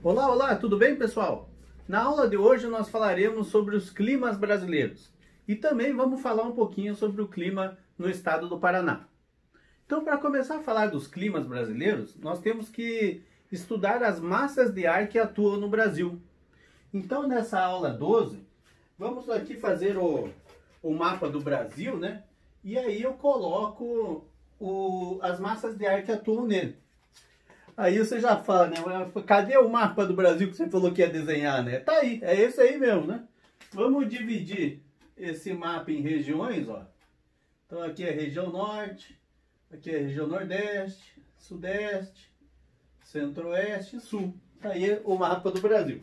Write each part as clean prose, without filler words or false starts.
Olá, olá, tudo bem, pessoal? Na aula de hoje nós falaremos sobre os climas brasileiros e também vamos falar um pouquinho sobre o clima no estado do Paraná. Então, para começar a falar dos climas brasileiros, nós temos que estudar as massas de ar que atuam no Brasil. Então, nessa aula 12, vamos aqui fazer o mapa do Brasil, né? E aí eu coloco as massas de ar que atuam nele. Aí você já fala, né? Cadê o mapa do Brasil que você falou que ia desenhar, né? Tá aí, é esse aí mesmo, né? Vamos dividir esse mapa em regiões, ó. Então aqui é a região norte, aqui é a região nordeste, sudeste, centro-oeste e sul. Tá aí o mapa do Brasil.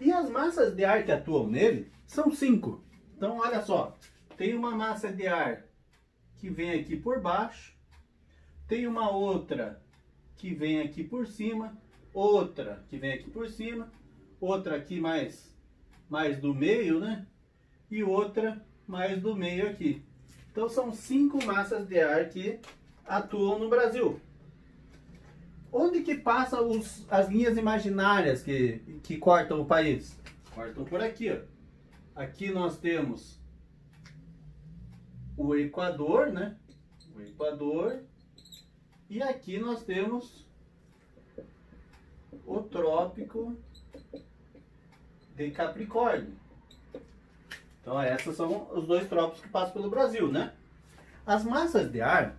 E as massas de ar que atuam nele são 5. Então olha só, tem uma massa de ar que vem aqui por baixo, tem uma outra que vem aqui por cima, outra que vem aqui por cima, outra aqui mais do meio, né? E outra mais do meio aqui. Então são 5 massas de ar que atuam no Brasil. Onde que passam as linhas imaginárias que cortam o país? Cortam por aqui, ó. Aqui nós temos o Equador, né? O Equador. E aqui nós temos o Trópico de Capricórnio. Então esses são os 2 trópicos que passam pelo Brasil, né? As massas de ar,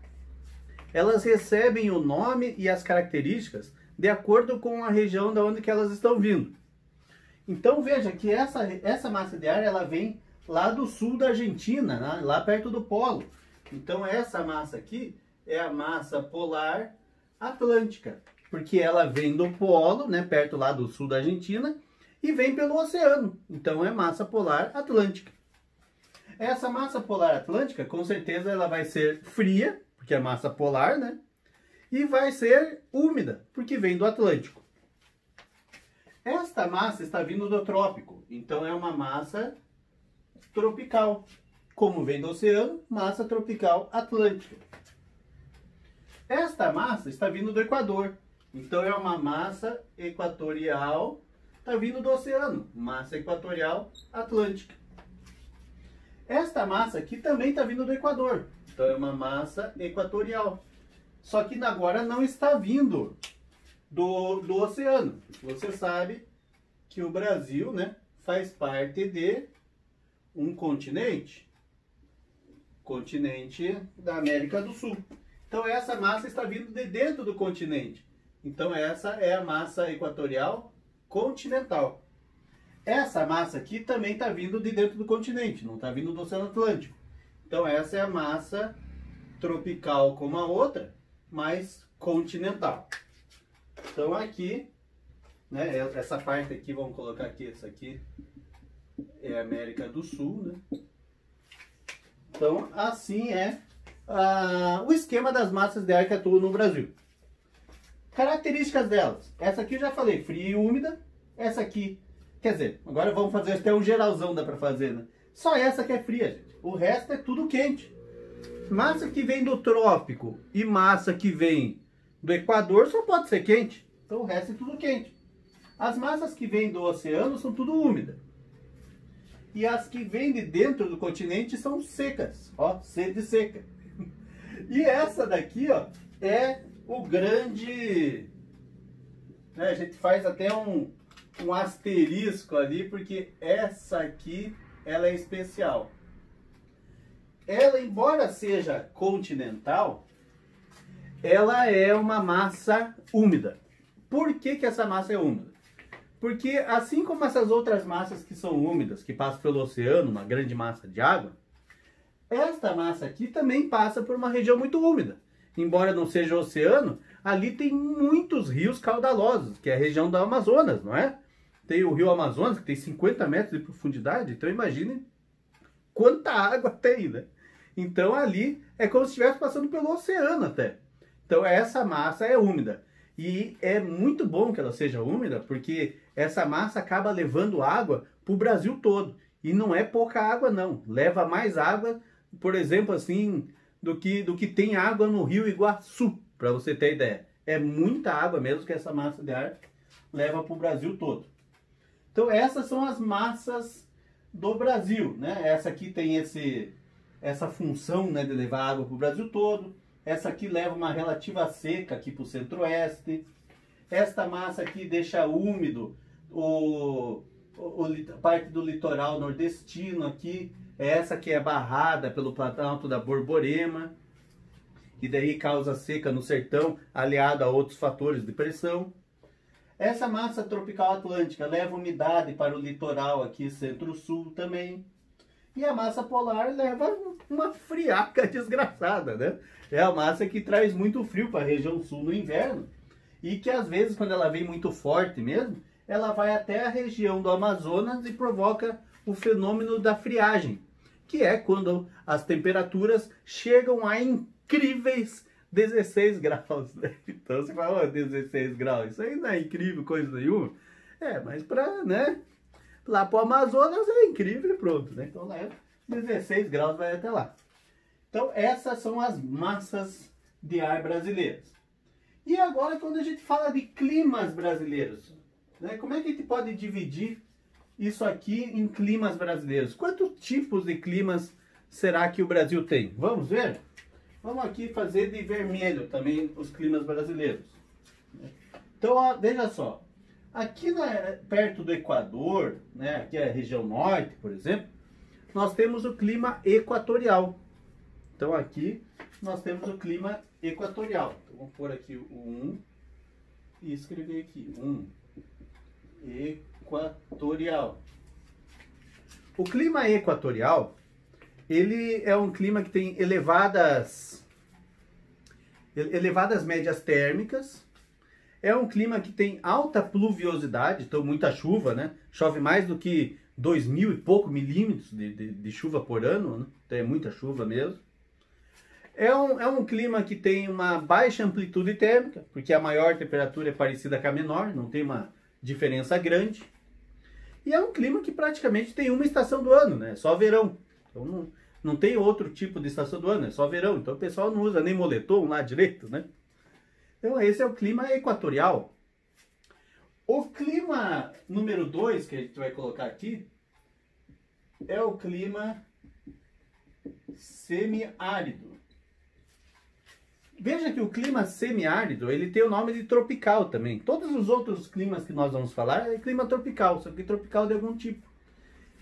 elas recebem o nome e as características de acordo com a região da onde que elas estão vindo. Então veja que essa massa de ar, ela vem lá do sul da Argentina, né? Lá perto do polo. Então essa massa aqui é a massa polar atlântica, porque ela vem do polo, né, perto lá do sul da Argentina, e vem pelo oceano. Então é massa polar atlântica. Essa massa polar atlântica, com certeza, ela vai ser fria, porque é massa polar, né? E vai ser úmida, porque vem do Atlântico. Esta massa está vindo do trópico, então é uma massa tropical. Como vem do oceano, massa tropical atlântica. Esta massa está vindo do Equador, então é uma massa equatorial, está vindo do oceano, massa equatorial atlântica. Esta massa aqui também está vindo do Equador, então é uma massa equatorial. Só que agora não está vindo do oceano. Você sabe que o Brasil, né, faz parte de um continente da América do Sul. Então essa massa está vindo de dentro do continente. Então essa é a massa equatorial continental. Essa massa aqui também está vindo de dentro do continente, não está vindo do Oceano Atlântico. Então essa é a massa tropical como a outra, mas continental. Então aqui, né, essa parte aqui, vamos colocar aqui, essa aqui é a América do Sul, né? Então assim é o esquema das massas de ar que atuam no Brasil. Características delas. Essa aqui eu já falei, fria e úmida. Essa aqui, quer dizer, agora vamos fazer até um geralzão, dá pra fazer, né? Só essa que é fria, gente. O resto é tudo quente. Massa que vem do trópico e massa que vem do Equador só pode ser quente. Então o resto é tudo quente. As massas que vêm do oceano são tudo úmidas. E as que vêm de dentro do continente são secas. Ó, C de seca. E essa daqui, ó, é o grande... né, a gente faz até um asterisco ali, porque essa aqui, ela é especial. Ela, embora seja continental, ela é uma massa úmida. Por que que essa massa é úmida? Porque assim como essas outras massas que são úmidas, que passam pelo oceano, uma grande massa de água, esta massa aqui também passa por uma região muito úmida. Embora não seja o oceano, ali tem muitos rios caudalosos, que é a região do Amazonas, não é? Tem o rio Amazonas, que tem 50 metros de profundidade, então imagine quanta água tem, né? Então ali é como se estivesse passando pelo oceano até. Então essa massa é úmida. E é muito bom que ela seja úmida, porque essa massa acaba levando água para o Brasil todo. E não é pouca água não, leva mais água, por exemplo, assim, do que tem água no Rio Iguaçu, para você ter ideia. É muita água mesmo que essa massa de ar leva para o Brasil todo. Então essas são as massas do Brasil, né? Essa aqui tem essa função, né, de levar água para o Brasil todo. Essa aqui leva uma relativa seca aqui para o centro-oeste. Esta massa aqui deixa úmido a parte do litoral nordestino aqui. Essa que é barrada pelo Planalto da Borborema, e daí causa seca no sertão, aliado a outros fatores de pressão. Essa massa tropical atlântica leva umidade para o litoral aqui centro-sul também. E a massa polar leva uma friaca desgraçada, né? É a massa que traz muito frio para a região sul no inverno, e que às vezes, quando ela vem muito forte mesmo, ela vai até a região do Amazonas e provoca o fenômeno da friagem, que é quando as temperaturas chegam a incríveis 16 graus. Né? Então você fala, 16 graus, isso aí não é incrível coisa nenhuma. Mas para, né, lá para o Amazonas é incrível e pronto, né? Então lá é 16 graus, vai até lá. Então essas são as massas de ar brasileiras. E agora, quando a gente fala de climas brasileiros, né, como é que a gente pode dividir isso aqui em climas brasileiros? Quantos tipos de climas será que o Brasil tem? Vamos ver? Vamos aqui fazer de vermelho também os climas brasileiros. Então, ó, veja só. Aqui perto do Equador, né, aqui é a região norte, por exemplo, nós temos o clima equatorial. Então aqui nós temos o clima equatorial. Então, vamos pôr aqui o 1 e escrever aqui 1. Equatorial. O clima equatorial, ele é um clima que tem elevadas médias térmicas. É um clima que tem alta pluviosidade, então muita chuva, né? Chove mais do que 2.000 e pouco milímetros de chuva por ano, né? Então é muita chuva mesmo. É um clima que tem uma baixa amplitude térmica, porque a maior temperatura é parecida com a menor, não tem uma diferença grande. E é um clima que praticamente tem uma estação do ano, né? Só verão. Então não tem outro tipo de estação do ano, é só verão. Então o pessoal não usa nem moletom lá direito, né? Então esse é o clima equatorial. O clima número 2 que a gente vai colocar aqui é o clima semiárido. Veja que o clima semiárido, ele tem o nome de tropical também. Todos os outros climas que nós vamos falar é clima tropical, só que tropical de algum tipo.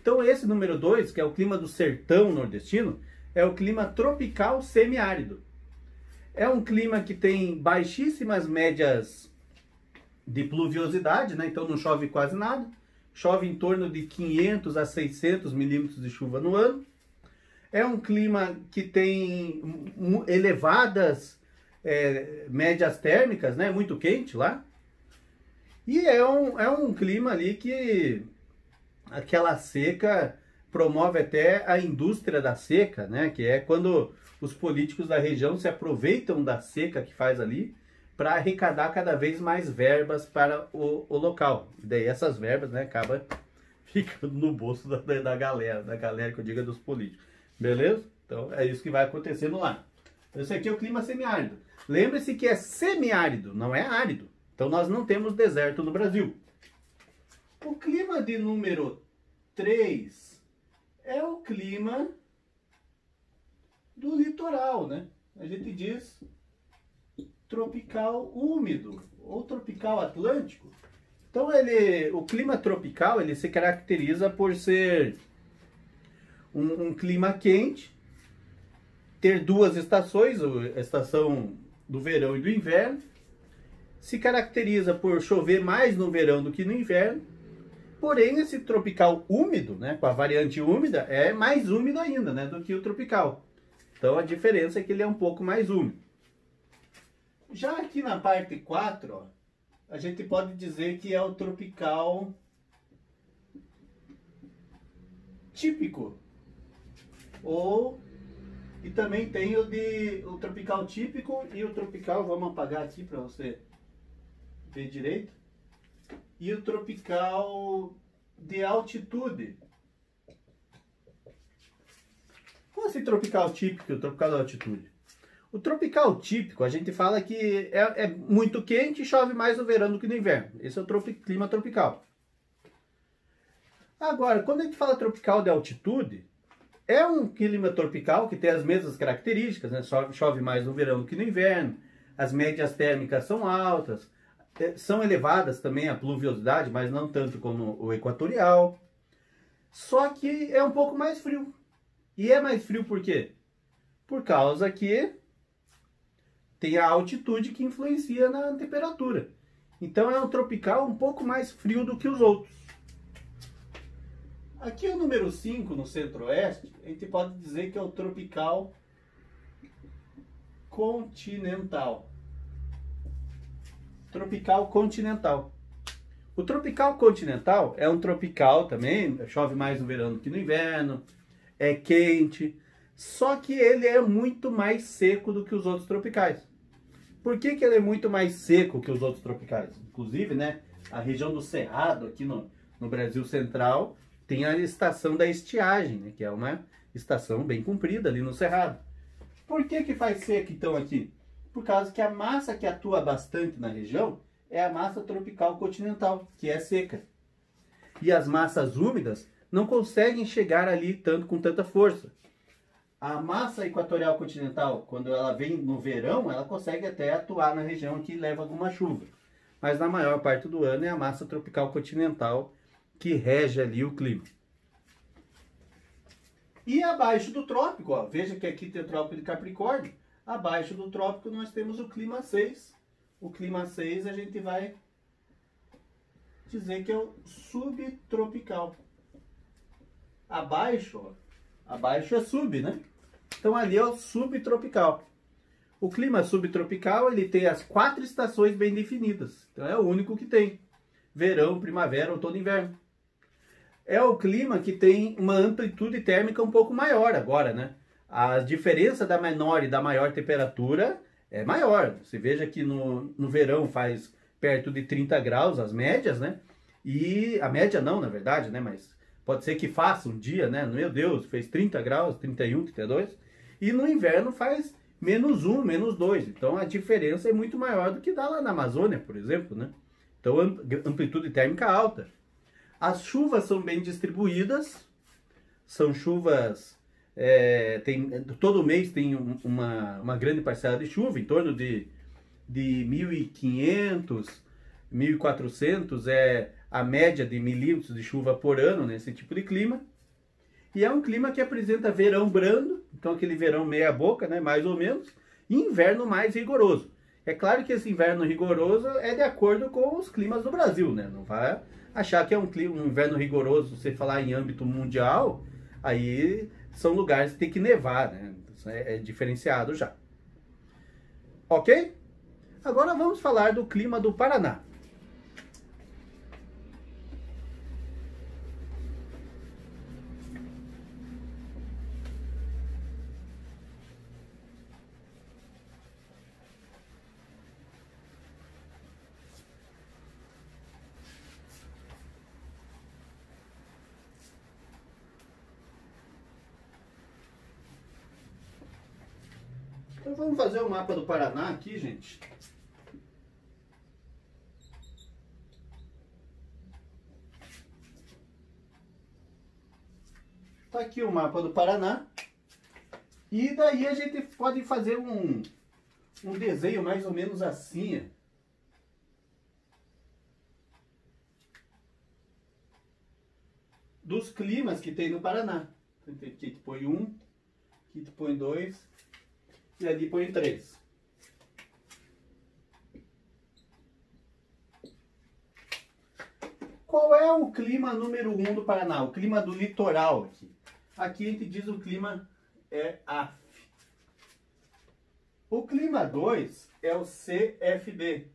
Então esse número 2, que é o clima do sertão nordestino, é o clima tropical semiárido. É um clima que tem baixíssimas médias de pluviosidade, né? Então não chove quase nada. Chove em torno de 500 a 600 milímetros de chuva no ano. É um clima que tem elevadas médias térmicas, né? Muito quente lá. E é um clima ali que aquela seca promove até a indústria da seca, né? Que é quando os políticos da região se aproveitam da seca que faz ali para arrecadar cada vez mais verbas para o local. E daí essas verbas, né, acabam ficando no bolso da galera que eu digo é dos políticos. Beleza? Então é isso que vai acontecendo lá. Esse aqui é o clima semiárido. Lembre-se que é semiárido, não é árido. Então nós não temos deserto no Brasil. O clima de número 3 é o clima do litoral, né? A gente diz tropical úmido ou tropical atlântico. Então o clima tropical, ele se caracteriza por ser um clima quente, ter duas estações, a estação do verão e do inverno. Se caracteriza por chover mais no verão do que no inverno. Porém, esse tropical úmido, né, com a variante úmida, é mais úmido ainda, né, do que o tropical. Então a diferença é que ele é um pouco mais úmido. Já aqui na parte 4, ó, a gente pode dizer que é o tropical típico. E também tem o tropical típico e o tropical, vamos apagar aqui para você ver direito. E o tropical de altitude. Qual é esse tropical típico e o tropical de altitude? O tropical típico, a gente fala que é muito quente e chove mais no verão do que no inverno. Esse é o clima tropical. Agora, quando a gente fala tropical de altitude, é um clima tropical que tem as mesmas características, né? Chove mais no verão do que no inverno, as médias térmicas são altas, são elevadas também a pluviosidade, mas não tanto como o equatorial. Só que é um pouco mais frio. E é mais frio por quê? Por causa que tem a altitude que influencia na temperatura. Então é um tropical um pouco mais frio do que os outros. Aqui o número 5 no centro-oeste, a gente pode dizer que é o tropical continental. Tropical continental. O tropical continental é um tropical também, chove mais no verão do que no inverno, é quente, só que ele é muito mais seco do que os outros tropicais. Por que ele é muito mais seco que os outros tropicais? Inclusive, né, a região do Cerrado, aqui no Brasil Central, tem a estação da estiagem, né, que é uma estação bem comprida ali no Cerrado. Por que faz seco então aqui? Por causa que a massa que atua bastante na região é a massa tropical continental, que é seca. E as massas úmidas não conseguem chegar ali com tanta força. A massa equatorial continental, quando ela vem no verão, ela consegue até atuar na região que leva alguma chuva. Mas na maior parte do ano é a massa tropical continental que rege ali o clima. E abaixo do trópico, ó, veja que aqui tem o trópico de Capricórnio. Abaixo do trópico nós temos o clima 6. O clima 6 a gente vai dizer que é o subtropical. Abaixo, ó, abaixo é sub, né? Então ali é o subtropical. O clima subtropical, ele tem as 4 estações bem definidas. Então é o único que tem. Verão, primavera, outono e inverno. É o clima que tem uma amplitude térmica um pouco maior agora, né? A diferença da menor e da maior temperatura é maior. Você veja que no verão faz perto de 30 graus as médias, né? E a média não, na verdade, né? Mas pode ser que faça um dia, né? Meu Deus, fez 30 graus, 31, 32. E no inverno faz -1, -2. Então a diferença é muito maior do que dá lá na Amazônia, por exemplo, né? Então amplitude térmica alta. As chuvas são bem distribuídas. São chuvas... todo mês tem uma grande parcela de chuva, em torno de 1.500, 1.400 é a média de milímetros de chuva por ano nesse tipo de clima. E é um clima que apresenta verão brando, então aquele verão meia boca, né, mais ou menos, e inverno mais rigoroso. É claro que esse inverno rigoroso é de acordo com os climas do Brasil, né? Não vai achar que é um inverno rigoroso, se você falar em âmbito mundial, aí são lugares que tem que nevar, né? É diferenciado já. Ok? Agora vamos falar do clima do Paraná. Então vamos fazer o mapa do Paraná aqui, gente. Tá aqui o mapa do Paraná. E daí a gente pode fazer um desenho mais ou menos assim, ó, dos climas que tem no Paraná. Aqui tu põe 1, aqui tu põe 2 e ali põe 3. Qual é o clima número 1 do Paraná? O clima do litoral aqui. Aqui a gente diz o clima é AF. O clima 2 é o CFB.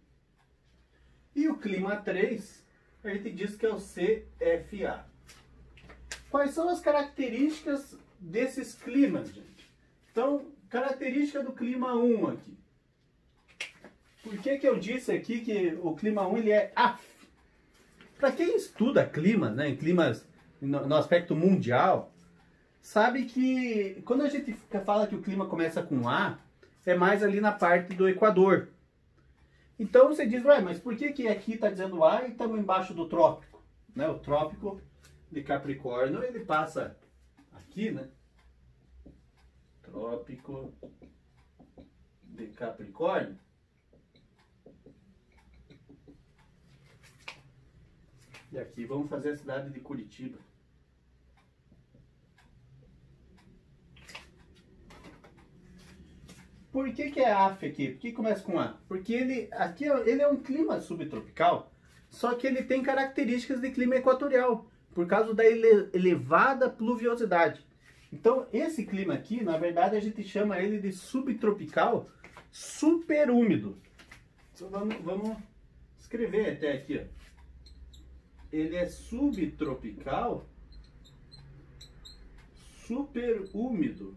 E o clima 3 a gente diz que é o CFA. Quais são as características desses climas, gente? Então, característica do clima 1 aqui. Por que eu disse aqui que o clima 1 ele é AF? Para quem estuda climas, né, em climas no aspecto mundial, sabe que quando a gente fala que o clima começa com A, é mais ali na parte do Equador. Então você diz, ué, mas por que aqui está dizendo A e estamos embaixo do trópico? Né? O trópico de Capricórnio, ele passa aqui, né? Trópico de Capricórnio. E aqui vamos fazer a cidade de Curitiba. Por que é AF aqui? Por que começa com A? Porque ele é um clima subtropical, só que ele tem características de clima equatorial, por causa da elevada pluviosidade. Então, esse clima aqui, na verdade, a gente chama ele de subtropical superúmido. Então, vamos escrever até aqui, ó. Ele é subtropical superúmido.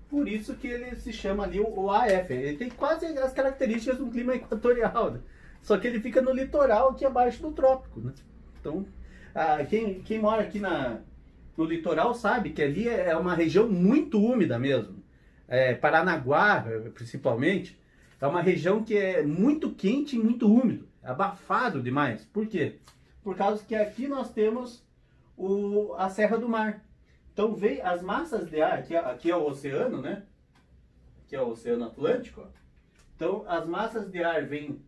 Por isso que ele se chama ali o AF. Ele tem quase as características de um clima equatorial, né? Só que ele fica no litoral, aqui abaixo do trópico, né? Então, quem mora aqui no litoral sabe que ali é uma região muito úmida mesmo. Paranaguá, principalmente, é uma região que é muito quente e muito úmido. Abafado demais. Por quê? Por causa que aqui nós temos a Serra do Mar. Então vem as massas de ar, aqui é o oceano, né? Aqui é o Oceano Atlântico. Ó. Então as massas de ar vêm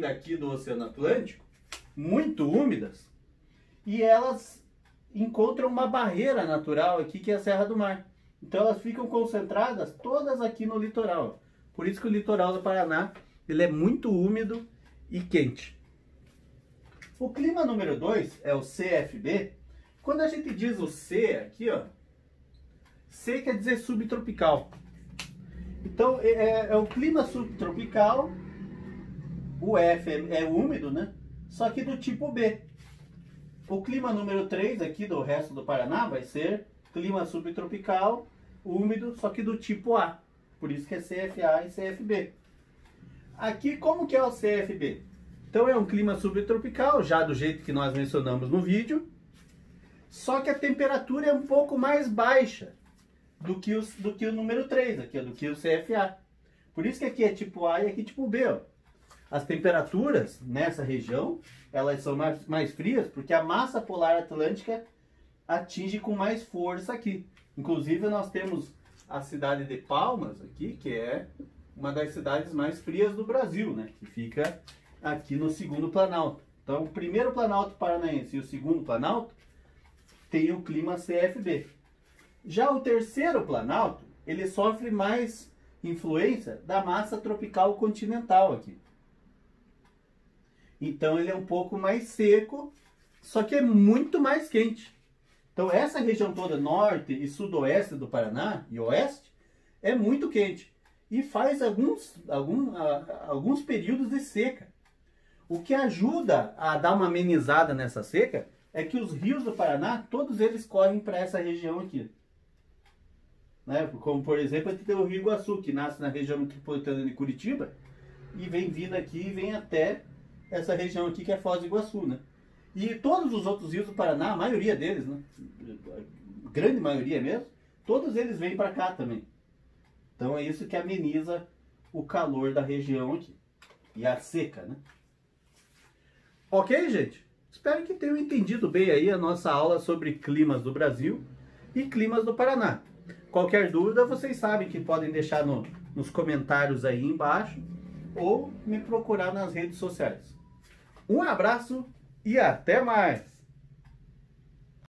daqui do Oceano Atlântico, muito úmidas, e elas encontram uma barreira natural aqui, que é a Serra do Mar. Então elas ficam concentradas todas aqui no litoral. Por isso que o litoral do Paraná, ele é muito úmido e quente. O clima número 2 é o CFB. Quando a gente diz o C aqui, ó, C quer dizer subtropical. Então é o clima subtropical, o F é úmido, né? Só que do tipo B. O clima número 3 aqui do resto do Paraná vai ser clima subtropical, úmido, só que do tipo A. Por isso que é CFA e CFB. Aqui, como que é o CFB? Então é um clima subtropical, já do jeito que nós mencionamos no vídeo, só que a temperatura é um pouco mais baixa do que o número 3, aqui, do que o CFA. Por isso que aqui é tipo A e aqui tipo B. Ó. As temperaturas nessa região, elas são mais frias, porque a massa polar atlântica atinge com mais força aqui. Inclusive nós temos a cidade de Palmas aqui, que é uma das cidades mais frias do Brasil, né? Que fica aqui no segundo planalto. Então, o primeiro planalto paranaense e o segundo planalto tem o clima CFB. Já o terceiro planalto, ele sofre mais influência da massa tropical continental aqui. Então, ele é um pouco mais seco, só que é muito mais quente. Então, essa região toda, norte e sudoeste do Paraná e oeste, é muito quente. E faz alguns períodos de seca. O que ajuda a dar uma amenizada nessa seca é que os rios do Paraná, todos eles correm para essa região aqui. Né? Como, por exemplo, a gente tem o Rio Iguaçu, que nasce na região metropolitana de Curitiba e vem vindo aqui e vem até essa região aqui que é Foz do Iguaçu. Né? E todos os outros rios do Paraná, a maioria deles, né? A grande maioria mesmo, todos eles vêm para cá também. Então é isso que ameniza o calor da região aqui. E a seca, né? Ok, gente? Espero que tenham entendido bem aí a nossa aula sobre climas do Brasil e climas do Paraná. Qualquer dúvida, vocês sabem que podem deixar nos comentários aí embaixo ou me procurar nas redes sociais. Um abraço e até mais!